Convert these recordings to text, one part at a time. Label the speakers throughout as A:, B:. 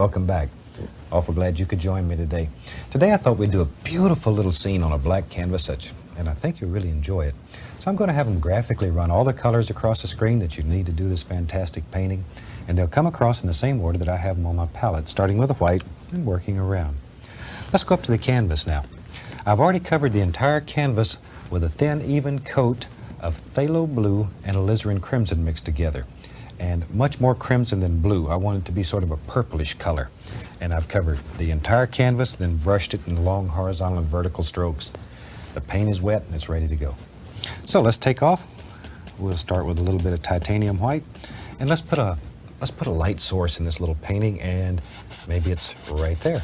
A: Welcome back. Awful glad you could join me today. Today I thought we'd do a beautiful little scene on a black canvas, and I think you'll really enjoy it. So I'm going to have them graphically run all the colors across the screen that you need to do this fantastic painting, and they'll come across in the same order that I have them on my palette, starting with the white and working around. Let's go up to the canvas now. I've already covered the entire canvas with a thin, even coat of phthalo blue and alizarin crimson mixed together. And much more crimson than blue. I want it to be sort of a purplish color. And I've covered the entire canvas, then brushed it in long horizontal and vertical strokes. The paint is wet and it's ready to go. So let's take off. We'll start with a little bit of titanium white, and let's put a light source in this little painting, and maybe it's right there.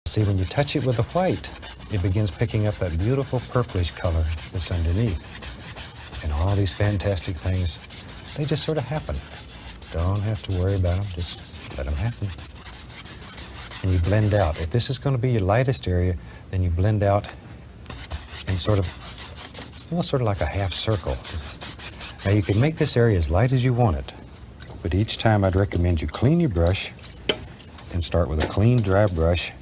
A: See, when you touch it with the white, it begins picking up that beautiful purplish color that's underneath. And all these fantastic things, they just sort of happen. Don't have to worry about them, just let them happen. And you blend out. If this is going to be your lightest area, then you blend out in sort of, almost sort of like a half circle. Now you can make this area as light as you want it, but each time I'd recommend you clean your brush and start with a clean, dry brush.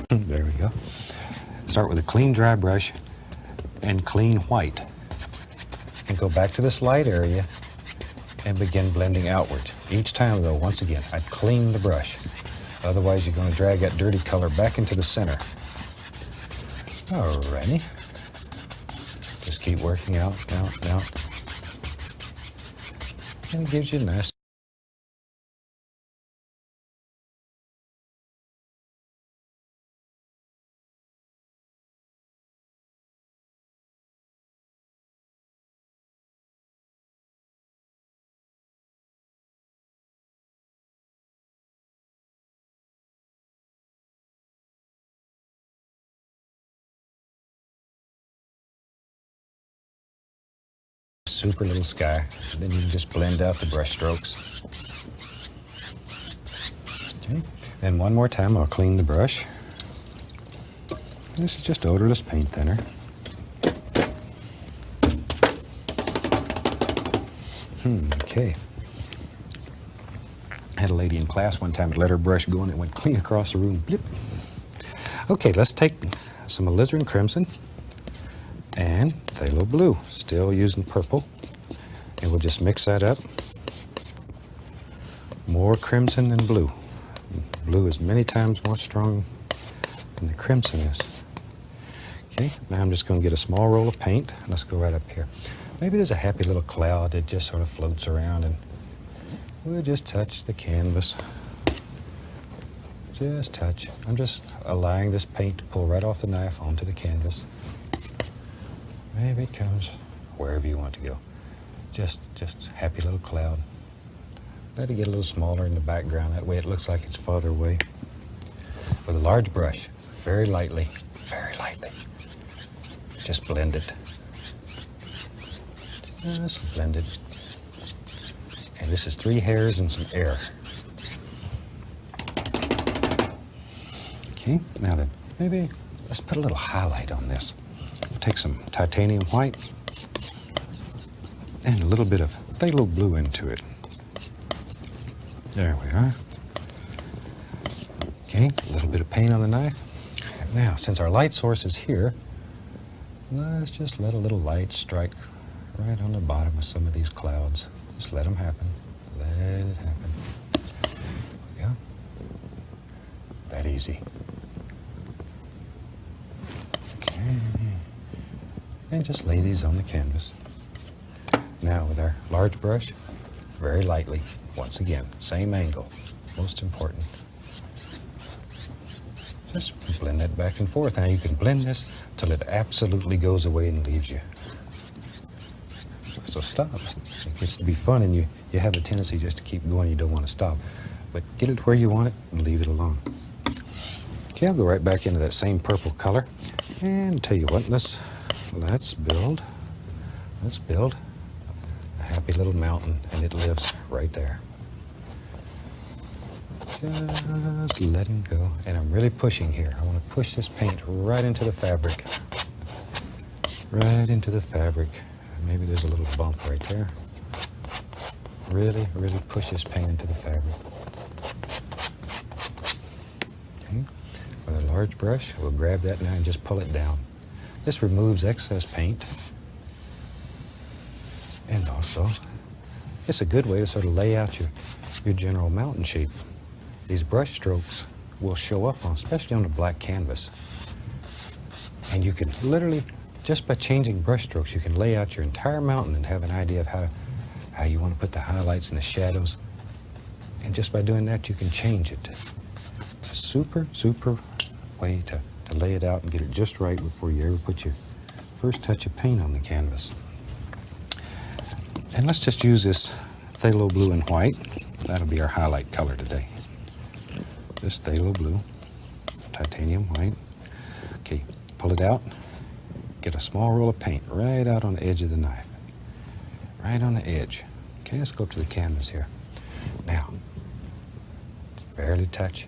A: There we go. Start with a clean, dry brush and clean white. And go back to this light area and begin blending outward. Each time, though, once again, I'd clean the brush. Otherwise, you're going to drag that dirty color back into the center. Alrighty. Just keep working out. And it gives you a nice... super little sky. Then you can just blend out the brush strokes. Okay. And one more time, I'll clean the brush. This is just odorless paint thinner. Okay. I had a lady in class one time that let her brush go and it went clean across the room. Blip. Okay, let's take some alizarin crimson and phthalo blue, still using purple, and we'll just mix that up. More crimson than blue. Blue is many times more strong than the crimson is. Okay, now I'm just going to get a small roll of paint. Let's go right up here. Maybe there's a happy little cloud that just sort of floats around, and we'll just touch the canvas. Just touch. I'm just allowing this paint to pull right off the knife onto the canvas. Maybe it comes wherever you want it to go. Just happy little cloud. Let it get a little smaller in the background. That way it looks like it's farther away. With a large brush, very lightly, just blend it. Just blend it. And this is 3 hairs and some air. Okay, now then, maybe let's put a little highlight on this. Take some titanium white and a little bit of phthalo blue into it. There we are. Okay, a little bit of paint on the knife. And now, since our light source is here, let's just let a little light strike right on the bottom of some of these clouds. Just let them happen. Let it happen. There we go. That easy. Okay. And just lay these on the canvas. Now with our large brush, very lightly, once again, same angle, most important. Just blend that back and forth. Now you can blend this till it absolutely goes away and leaves you. So stop. It gets to be fun and you have a tendency just to keep going. You don't want to stop. But get it where you want it and leave it alone. Okay, I'll go right back into that same purple color. And tell you what, let's build a happy little mountain, and it lives right there. Just letting go. And I'm really pushing here. I want to push this paint right into the fabric. right into the fabric. Maybe there's a little bump right there. Really, really push this paint into the fabric. Okay. With a large brush, we'll grab that now and just pull it down. This removes excess paint. And also, it's a good way to sort of lay out your general mountain shape. These brush strokes will show up, especially on a black canvas. And you can literally, just by changing brush strokes, you can lay out your entire mountain and have an idea of how you want to put the highlights and the shadows. And just by doing that, you can change it. It's a super, super way to lay it out and get it just right before you ever put your first touch of paint on the canvas. And let's just use this phthalo blue and white. That'll be our highlight color today. This phthalo blue, titanium white. Okay, pull it out. Get a small roll of paint right out on the edge of the knife. Right on the edge. Okay, let's go up to the canvas here. Now, just barely touch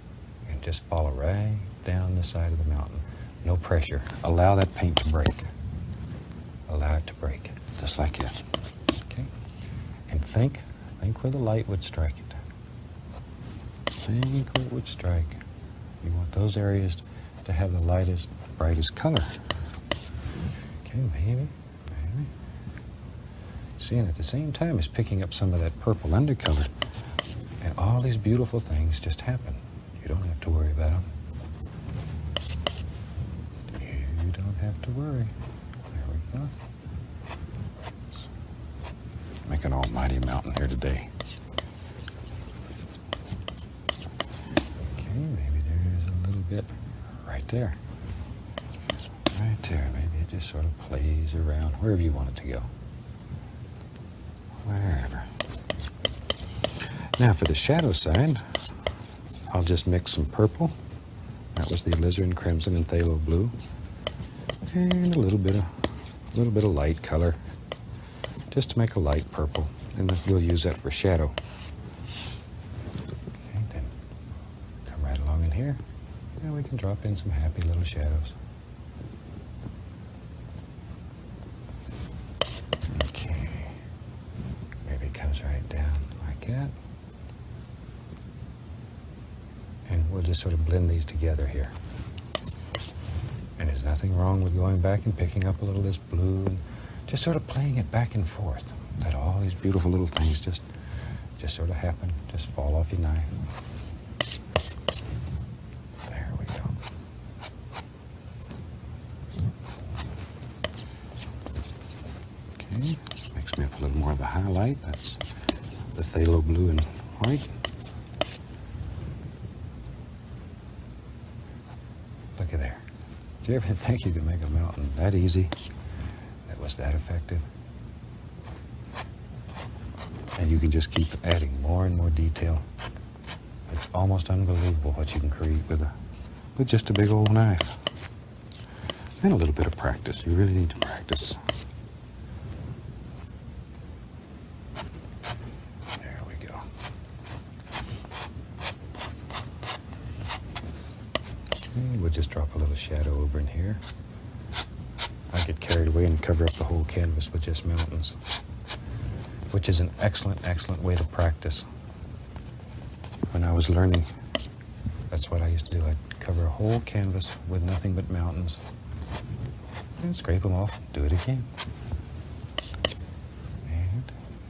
A: and just follow right down the side of the mountain. No pressure. Allow that paint to break. Allow it to break, just like that. Okay? And think where the light would strike it. Think where it would strike. You want those areas to have the lightest, brightest color. Okay, maybe. See, and at the same time, it's picking up some of that purple undercolor. And all these beautiful things just happen. You don't have to worry about them. You don't have to worry. There we go. Let's make an almighty mountain here today. Okay, maybe there's a little bit right there. Right there. Maybe it just sort of plays around wherever you want it to go. Wherever. Now for the shadow side, I'll just mix some purple. That was the alizarin crimson and phthalo blue, and a little bit of light color, just to make a light purple, and we'll use that for shadow. Okay, then come right along in here, and we can drop in some happy little shadows. Right down like that. And we'll just sort of blend these together here. And there's nothing wrong with going back and picking up a little of this blue and just sort of playing it back and forth. Let all these beautiful little things just sort of happen, just fall off your knife. There we go. Okay, mix me up a little more of the highlight. That's the phthalo blue and white. Look at there. Did you ever think you could make a mountain that easy? That was that effective? And you can just keep adding more and more detail. It's almost unbelievable what you can create with just a big old knife. And a little bit of practice. You really need to practice. We'll just drop a little shadow over in here. I get carried away and cover up the whole canvas with just mountains, which is an excellent, excellent way to practice. When I was learning, that's what I used to do. I'd cover a whole canvas with nothing but mountains and scrape them off, do it again. And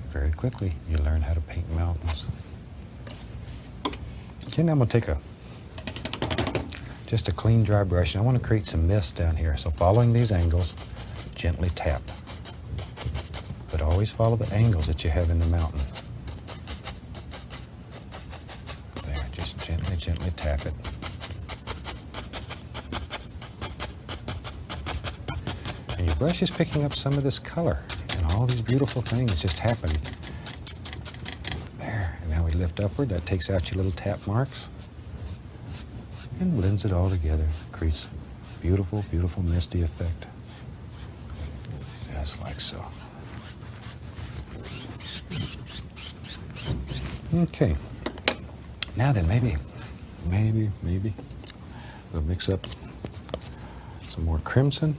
A: very quickly, you learn how to paint mountains. Okay, now I'm going to take just a clean, dry brush, and I want to create some mist down here. So following these angles, gently tap. But always follow the angles that you have in the mountain. There, just gently, gently tap it. And your brush is picking up some of this color, and all these beautiful things just happen. There, and now we lift upward. That takes out your little tap marks and blends it all together. Creates a beautiful, beautiful misty effect. Just like so. Okay. Now then, maybe we'll mix up some more crimson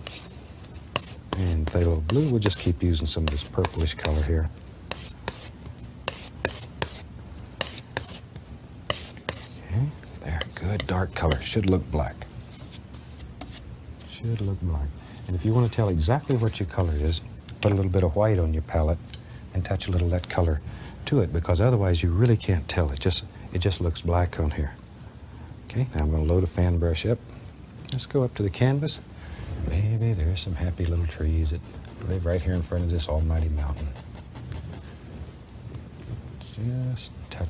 A: And phthalo blue, we'll just keep using some of this purplish color here. Okay, there, good dark color. Should look black. Should look black. And if you want to tell exactly what your color is, put a little bit of white on your palette and touch a little of that color to it, because otherwise you really can't tell. It just looks black on here. Okay, now I'm going to load a fan brush up. Let's go up to the canvas. Maybe there's some happy little trees that live right here in front of this almighty mountain. Just touch.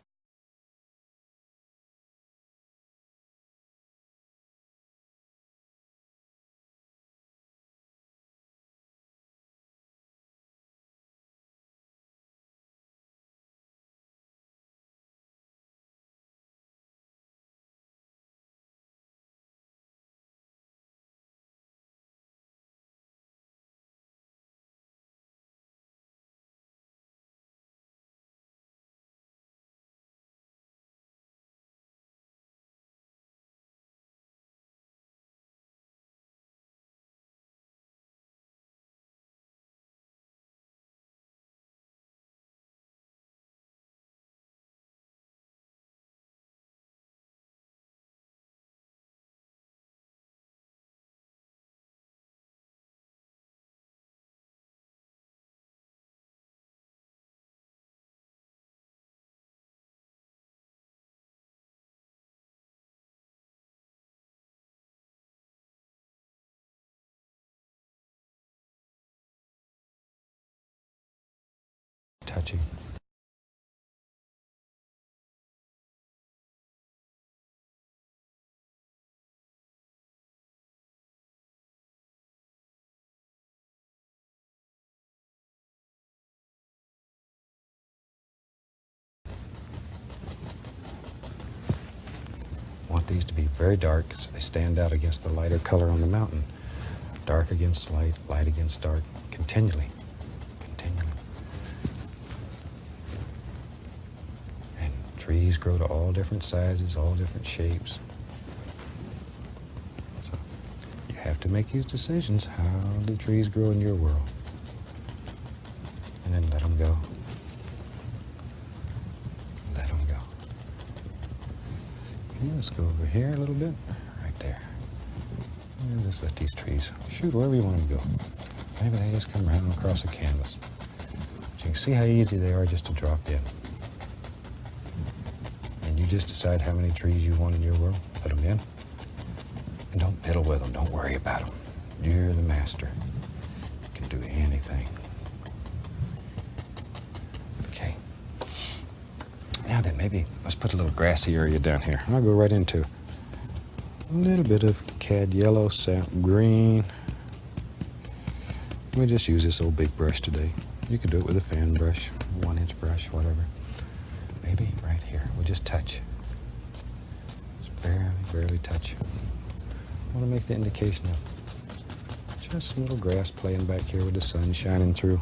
A: Touching. Want these to be very dark so they stand out against the lighter color on the mountain. Dark against light, light against dark, continually. And trees grow to all different sizes, all different shapes. So you have to make these decisions. How do trees grow in your world? And then let them go. Let them go. Okay, let's go over here a little bit. Right there. And just let these trees shoot wherever you want them to go. Maybe they just come right across the canvas. But you can see how easy they are just to drop in. And you just decide how many trees you want in your world. Put them in. And don't piddle with them. Don't worry about them. You're the master. You can do anything. Okay. Now then, maybe let's put a little grassy area down here. I'll go right into a little bit of cad yellow, sap green. We just use this old big brush today. You could do it with a fan brush, 1-inch brush, whatever. Maybe right here. We'll just touch. Just barely touch. I want to make the indication of just a little grass playing back here with the sun shining through.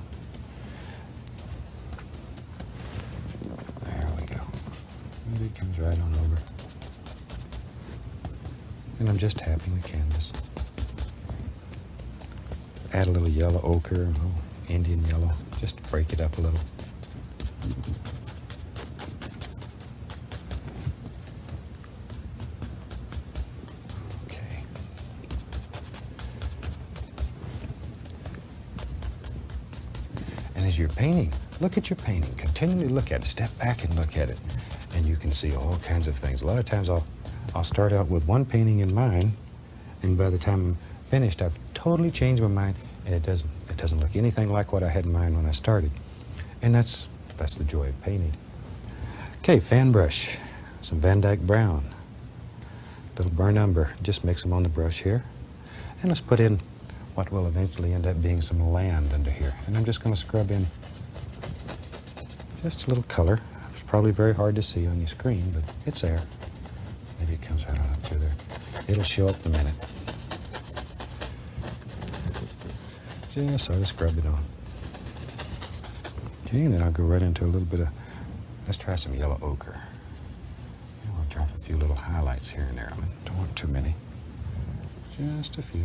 A: There we go. Maybe it comes right on over. And I'm just tapping the canvas. Add a little yellow ochre, a little Indian yellow, just to break it up a little. Okay. And as you're painting, look at your painting. Continually look at it. Step back and look at it. And you can see all kinds of things. A lot of times I'll start out with one painting in mind, and by the time I'm finished, I've totally changed my mind, and it doesn't look anything like what I had in mind when I started. And that's the joy of painting. Okay, fan brush, some Van Dyke Brown, little burnt umber. Just mix them on the brush here, and let's put in what will eventually end up being some land under here. And I'm just going to scrub in just a little color. It's probably very hard to see on your screen, but it's there. Maybe it comes right on up through there. It'll show up in a minute. Just sort of scrub it on. Okay, and then I'll go right into a little bit of, let's try some yellow ochre. And we'll drop a few little highlights here and there. I don't want too many. Just a few.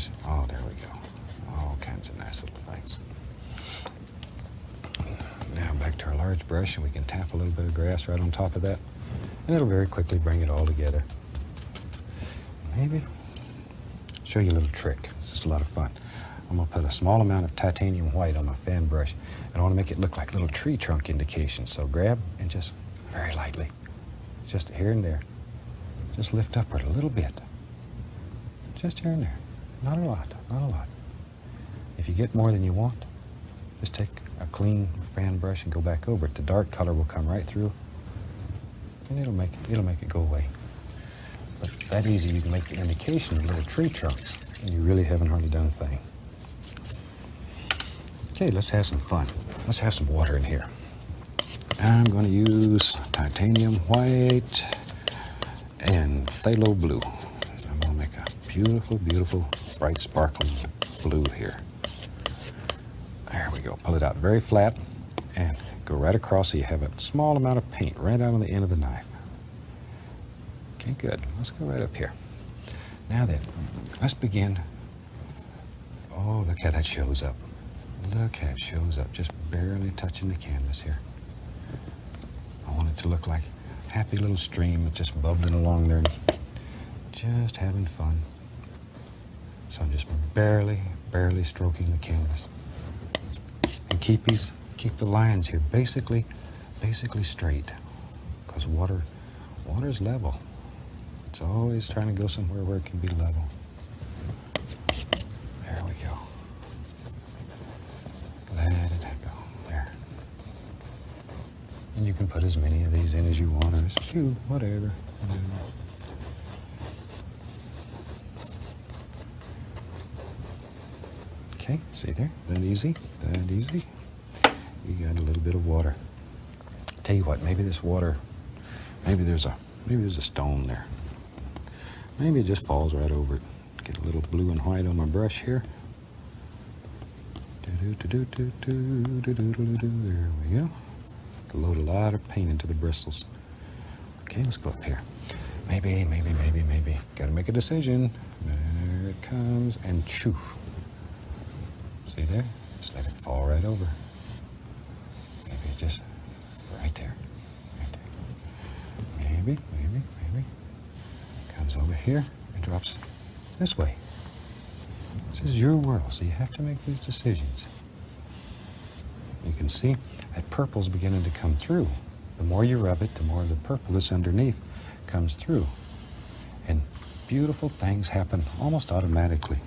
A: There's, oh, there we go. All kinds of nice little things. Now back to our large brush, and we can tap a little bit of grass right on top of that, and it'll very quickly bring it all together. Maybe show you a little trick. This is a lot of fun. I'm going to put a small amount of titanium white on my fan brush, and I want to make it look like little tree trunk indications. So grab and just very lightly, just here and there, just lift upward a little bit. Just here and there. Not a lot, not a lot. If you get more than you want, just take a clean fan brush and go back over it. The dark color will come right through, and it'll make it go away. But that easy, you can make the indication of little tree trunks, and you really haven't hardly done a thing. Okay, let's have some fun. Let's have some water in here. I'm going to use titanium white and phthalo blue. I'm going to make a beautiful, beautiful, bright, sparkling blue here. There we go. Pull it out very flat and go right across so you have a small amount of paint right out on the end of the knife. Okay, good. Let's go right up here. Now then, let's begin. Oh, look how that shows up. Look how it shows up, just barely touching the canvas here. I want it to look like a happy little stream that's just bubbling along there, just having fun. So I'm just barely stroking the canvas. And keep the lines here basically straight, because water's level. It's always trying to go somewhere where it can be level. There we go. Let it go. There. And you can put as many of these in as you want, or as few, whatever. Okay, see there? That easy? That easy? You got a little bit of water. Tell you what, maybe this water, maybe there's a stone there. Maybe it just falls right over it. Get a little blue and white on my brush here. There we go. Load a lot of paint into the bristles. Okay, let's go up here. Maybe. Gotta make a decision. There it comes, and choo. See there? Just let it fall right over. Maybe just right there. Right there. Maybe. Comes over here and drops this way. This is your world, so you have to make these decisions. You can see that purple's beginning to come through. The more you rub it, the more the purple that's underneath comes through. And beautiful things happen almost automatically.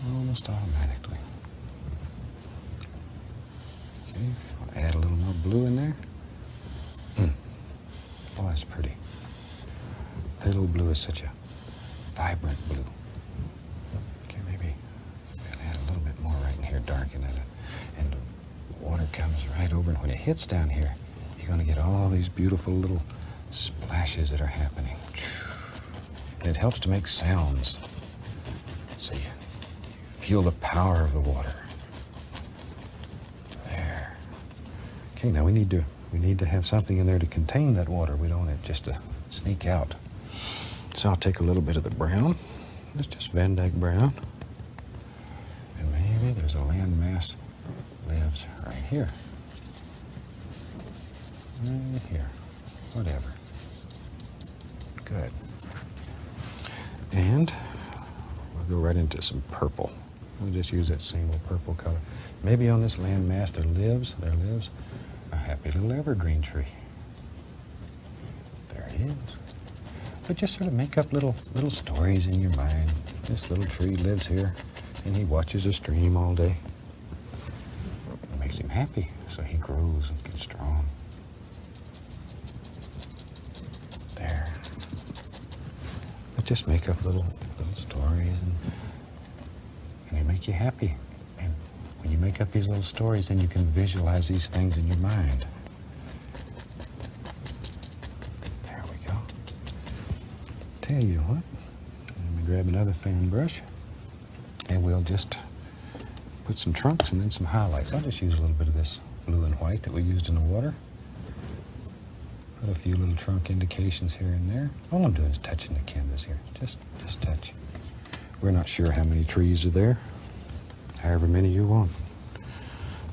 A: Almost automatically. Okay, I'll add a little more blue in there. Oh, that's pretty. Phthalo blue is such a vibrant blue. Okay, maybe I'll add a little bit more right in here, darken it. And the water comes right over, and when it hits down here, you're going to get all these beautiful little splashes that are happening. And it helps to make sounds. So you feel the power of the water. There. Okay, now we need to have something in there to contain that water. We don't want it just to sneak out. So I'll take a little bit of the brown. It's just Van Dyke brown. And maybe there's a landmass lives right here. Right here. Whatever. Good. And we'll go right into some purple. We'll just use that same old purple color. Maybe on this landmass there lives a happy little evergreen tree. There he is. But just sort of make up little stories in your mind. This little tree lives here, and he watches a stream all day. It makes him happy, so he grows and gets strong. There. But just make up little stories, and they make you happy. And when you make up these little stories, then you can visualize these things in your mind. Tell you what, let me grab another fan brush, and we'll just put some trunks and then some highlights. I'll just use a little bit of this blue and white that we used in the water. Put a few little trunk indications here and there. All I'm doing is touching the canvas here, just touch. We're not sure how many trees are there. However many you want.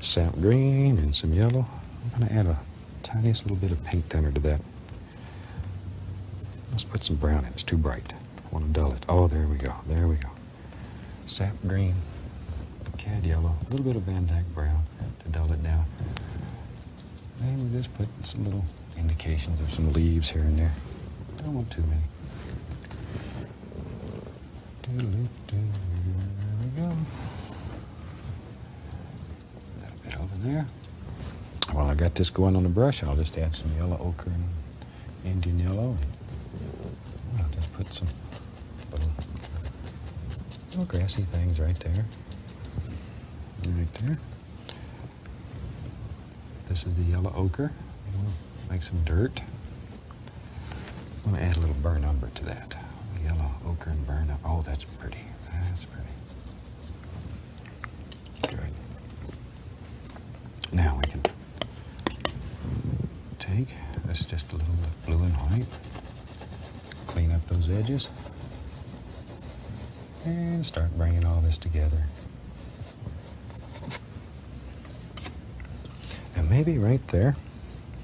A: Sap green and some yellow. I'm going to add a tiniest little bit of paint thinner to that. Let's put some brown in. It's too bright. I want to dull it. Oh, there we go. There we go. Sap green, cad yellow, a little bit of Van Dyke brown to dull it down. And we just put some little indications of some leaves here and there. I don't want too many. There we go. A little bit over there. While I got this going on the brush, I'll just add some yellow ochre and Indian yellow. I'll just put some little grassy things right there. Right there. This is the yellow ochre. We'll make some dirt. I'm going to add a little burnt umber to that. Yellow ochre and burnt umber. Oh, that's pretty. That's pretty. Good. Now we can take this just a little bit blue and white. Clean up those edges. And start bringing all this together. And maybe right there,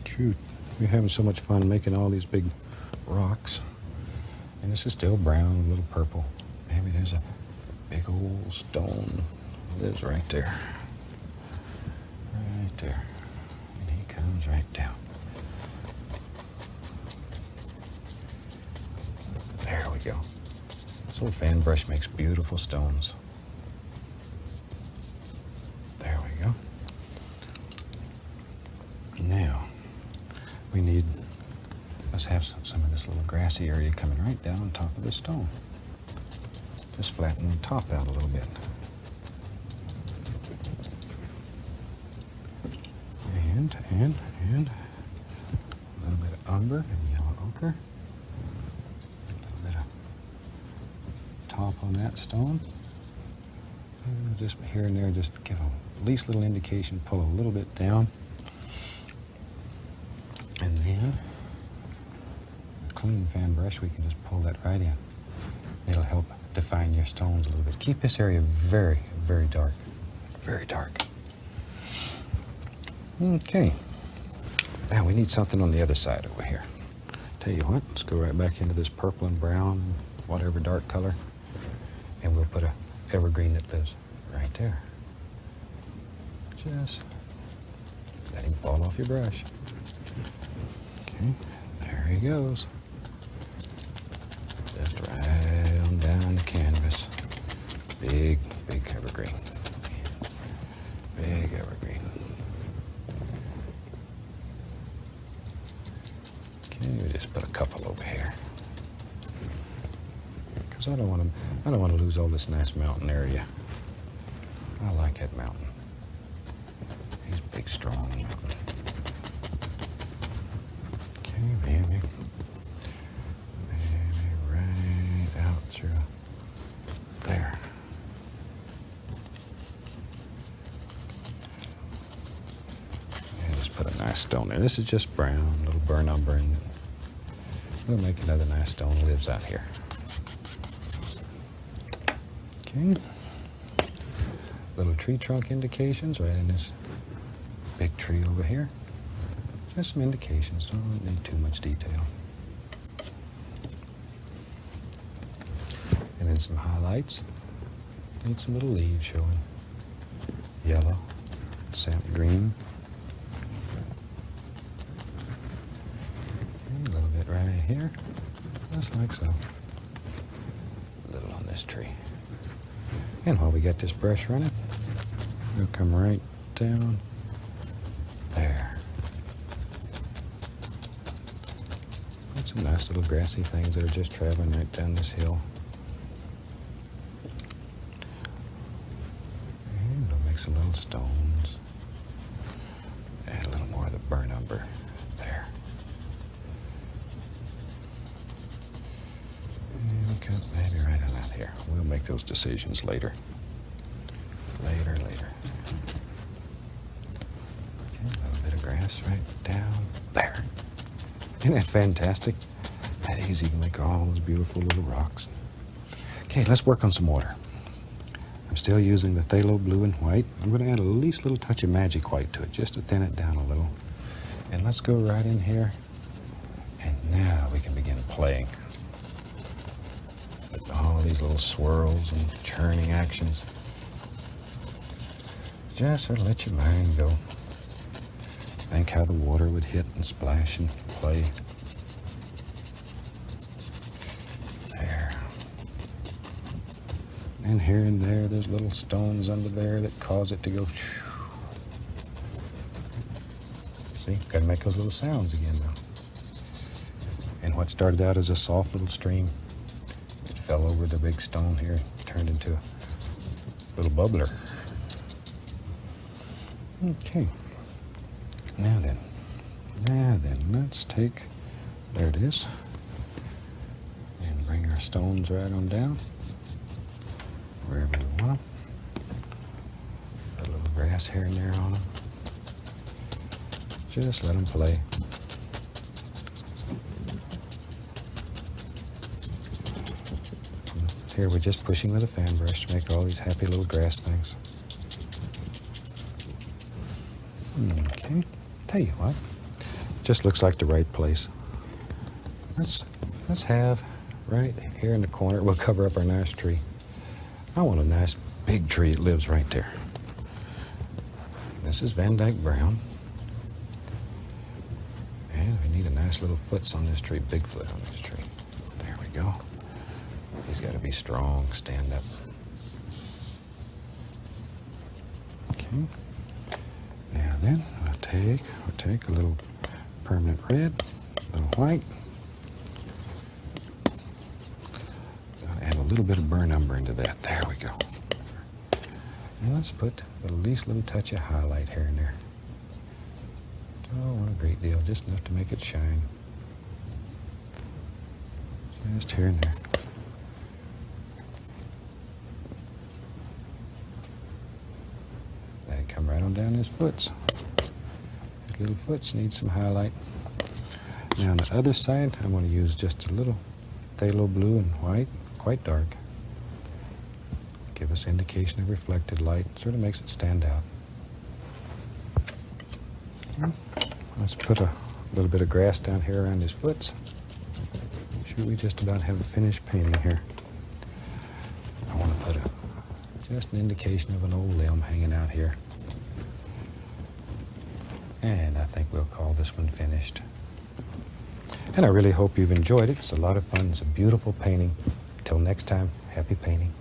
A: shoot, we're having so much fun making all these big rocks. And this is still brown, a little purple. Maybe there's a big old stone. It is right there. Right there. And he comes right down. There we go. This little fan brush makes beautiful stones. There we go. Now, we need, let's have some of this little grassy area coming right down on top of the stone. Just flatten the top out a little bit. And a little bit of umber and yellow ochre. A little bit of top on that stone. And just here and there, just give a least little indication, pull a little bit down. And then, a clean fan brush, we can just pull that right in. It'll help define your stones a little bit. Keep this area very, very dark. Very dark. Okay. Now we need something on the other side over here. Tell you what, let's go right back into this purple and brown, whatever dark color, and we'll put a evergreen that lives right there. Just let him fall off your brush. Okay, there he goes. Just right on down the canvas. Big, big evergreen. Big evergreen. Okay, we just put a couple over here. Because I don't want to lose all this nice mountain area. I like that mountain. He's big, strong mountain. Okay, maybe right out through there. And just put a nice stone there. This is just brown, a little burnt umber, and we'll make another nice stone that lives out here. Okay. Little tree trunk indications right in this big tree over here. Just some indications, don't need too much detail. And then some highlights. Need some little leaves showing. Yellow, sap green. Okay, a little bit right here, just like so. A little on this tree. And while we got this brush running, we'll come right down there. Got some nice little grassy things that are just traveling right down this hill. And we'll make some little stones. Add a little more of the burnt umber there. And we'll cut maybe right on out here. We'll make those decisions later. Later. Okay, a little bit of grass right down there. Isn't that fantastic? That easy to make all those beautiful little rocks. Okay, let's work on some water. I'm still using the phthalo blue and white. I'm going to add a least little touch of magic white to it, just to thin it down a little. And let's go right in here. And now we can begin playing. With all these little swirls and churning actions. Just sort of let your mind go. Think how the water would hit and splash and play. There. And here and there, there's little stones under there that cause it to go. See, gotta make those little sounds again now. And what started out as a soft little stream, it fell over the big stone here and turned into a little bubbler. Okay. Now then, let's take, there it is, and bring our stones right on down, wherever we want them. Put a little grass here and there on them. Just let them play. Here we're just pushing with a fan brush to make all these happy little grass things. Okay. Tell you what, just looks like the right place. Let's have right here in the corner, we'll cover up our nice tree. I want a nice big tree that lives right there. This is Van Dyke Brown. And we need a nice little foots on this tree, big foot on this tree. There we go. He's got to be strong, stand up. Okay. Now then, we'll take a little permanent red, a little white. Add a little bit of burnt umber into that. There we go. And let's put the least little touch of highlight here and there. Oh, not a great deal, just enough to make it shine. Just here and there. Then come right on down his foots. His little foots need some highlight. Now on the other side, I'm going to use just a little phthalo blue and white, quite dark. Give us indication of reflected light, sort of makes it stand out. Let's put a little bit of grass down here around his foots. Should we just about have a finished painting here? I want to put just an indication of an old limb hanging out here. And I think we'll call this one finished. And I really hope you've enjoyed it. It's a lot of fun. It's a beautiful painting. Till next time, happy painting.